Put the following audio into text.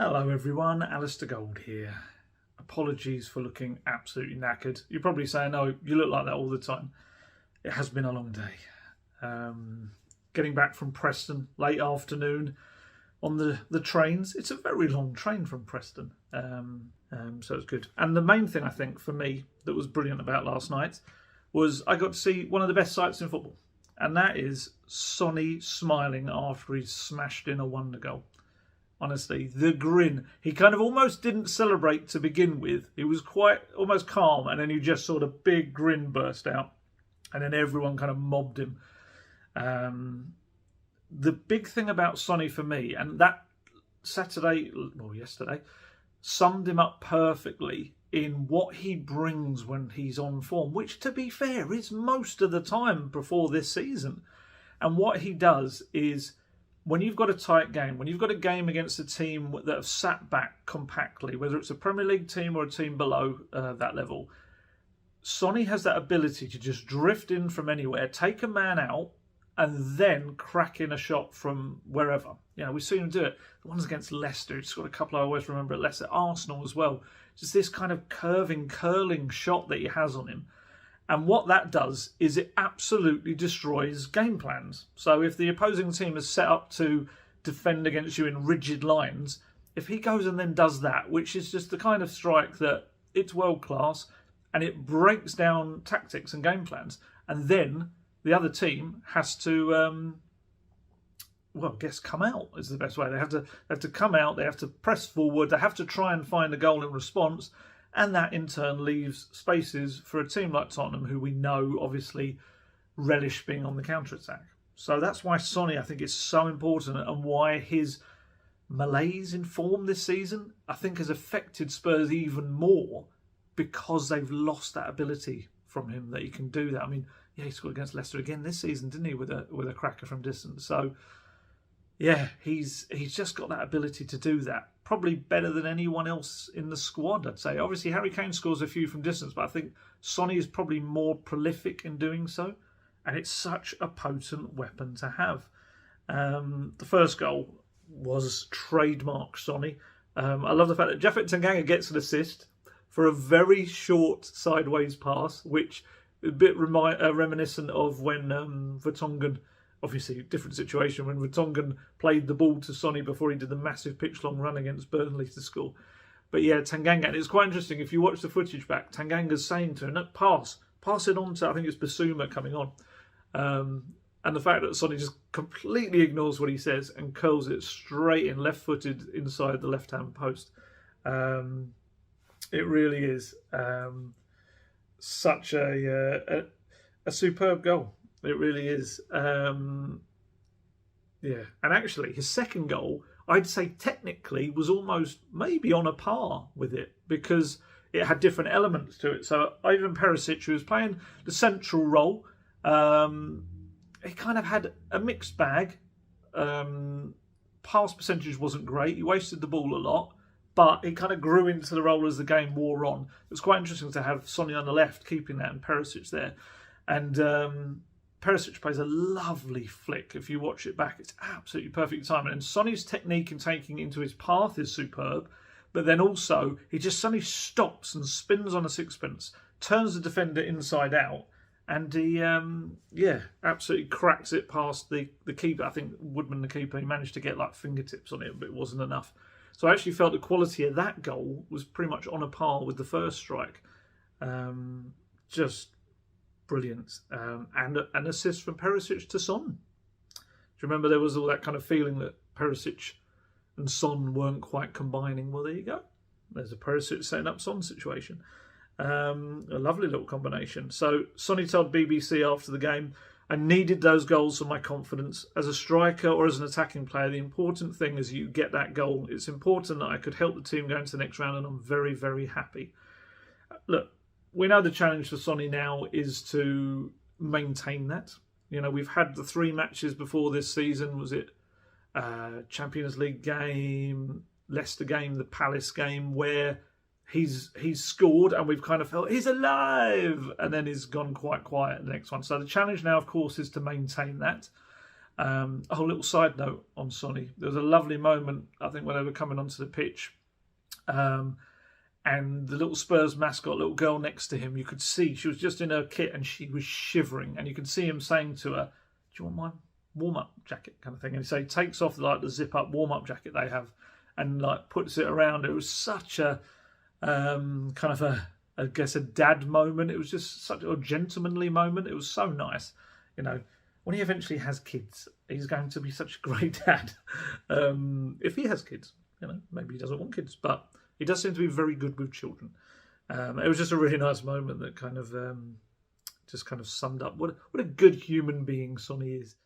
Hello everyone, Alistair Gold here. Apologies for looking absolutely knackered. You're probably saying, oh, you look like that all the time. It has been a long day. Getting back from Preston, late afternoon on the trains. It's a very long train from Preston, so it's good. And the main thing I think for me that was brilliant about last night was I got to see one of the best sights in football. And that is Sonny smiling after he's smashed in a wonder goal. Honestly, the grin. He kind of almost didn't celebrate to begin with. He was quite almost calm, and then you just saw the big grin burst out, and then everyone kind of mobbed him. The big thing about Sonny for me, and that yesterday, summed him up perfectly in what he brings when he's on form, which, to be fair, is most of the time before this season. And what he does is, when you've got a tight game, when you've got a game against a team that have sat back compactly, whether it's a Premier League team or a team below that level, Sonny has that ability to just drift in from anywhere, take a man out, and then crack in a shot from wherever. You know, we've seen him do it. The ones against Leicester, he's got a couple I always remember at Leicester, Arsenal as well. Just this kind of curling shot that he has on him. And what that does is it absolutely destroys game plans. So if the opposing team is set up to defend against you in rigid lines, if he goes and then does that, which is just the kind of strike that it's world class and it breaks down tactics and game plans, and then the other team has to, come out is the best way. They have to come out, they have to press forward, they have to try and find a goal in response. And that in turn leaves spaces for a team like Tottenham, who we know obviously relish being on the counter-attack. So that's why Sonny, I think, is so important, and why his malaise in form this season, I think, has affected Spurs even more, because they've lost that ability from him that he can do that. I mean, yeah, he scored against Leicester again this season, didn't he, with a cracker from distance. So yeah, he's just got that ability to do that. Probably better than anyone else in the squad, I'd say. Obviously, Harry Kane scores a few from distance, but I think Sonny is probably more prolific in doing so. And it's such a potent weapon to have. The first goal was trademark Sonny. I love the fact that Japhet Tanganga gets an assist for a very short sideways pass, which is a bit reminiscent of when Vertonghen, obviously, different situation, when Vertonghen played the ball to Sonny before he did the massive pitch-long run against Burnley to score. But yeah, Tanganga, and it's quite interesting, if you watch the footage back, Tanganga's saying to him, no, pass it on to, I think it's Basuma coming on. And the fact that Sonny just completely ignores what he says and curls it straight in, left-footed, inside the left-hand post. It really is such a superb goal. It really is. And actually, his second goal, I'd say technically, was almost maybe on a par with it, because it had different elements to it. So Ivan Perisic, who was playing the central role, he kind of had a mixed bag. Pass percentage wasn't great. He wasted the ball a lot, but he kind of grew into the role as the game wore on. It was quite interesting to have Sonny on the left, keeping that, and Perisic there. And Perisic plays a lovely flick. If you watch it back, it's absolutely perfect timing. And Sonny's technique in taking it into his path is superb. But then also, he just suddenly stops and spins on a sixpence, turns the defender inside out, and he, absolutely cracks it past the keeper. I think Woodman, the keeper, he managed to get like fingertips on it, but it wasn't enough. So I actually felt the quality of that goal was pretty much on a par with the first strike. Just brilliant. And an assist from Perisic to Son. Do you remember there was all that kind of feeling that Perisic and Son weren't quite combining? Well, there you go. There's a Perisic setting up Son situation. A lovely little combination. So Sonny told BBC after the game, I needed those goals for my confidence. As a striker or as an attacking player, the important thing is you get that goal. It's important that I could help the team go into the next round, and I'm very, very happy. Look, we know the challenge for Sonny now is to maintain that. You know, we've had the 3 matches before this season. Was it Champions League game, Leicester game, the Palace game, where he's scored and we've kind of felt he's alive, and then he's gone quite quiet in the next one. So the challenge now, of course, is to maintain that. A little side note on Sonny. There was a lovely moment, I think, when they were coming onto the pitch, and the little Spurs mascot, little girl next to him, you could see she was just in her kit and she was shivering, and you could see him saying to her, "Do you want my warm-up jacket?" kind of thing. And so he takes off like the zip-up warm-up jacket they have and like puts it around. It was such a kind of I guess a dad moment. It was just such a gentlemanly moment. It was so nice. You know, when he eventually has kids, he's going to be such a great dad. If he has kids, you know, maybe he doesn't want kids, but he does seem to be very good with children. It was just a really nice moment that kind of just kind of summed up what a good human being Sonny is.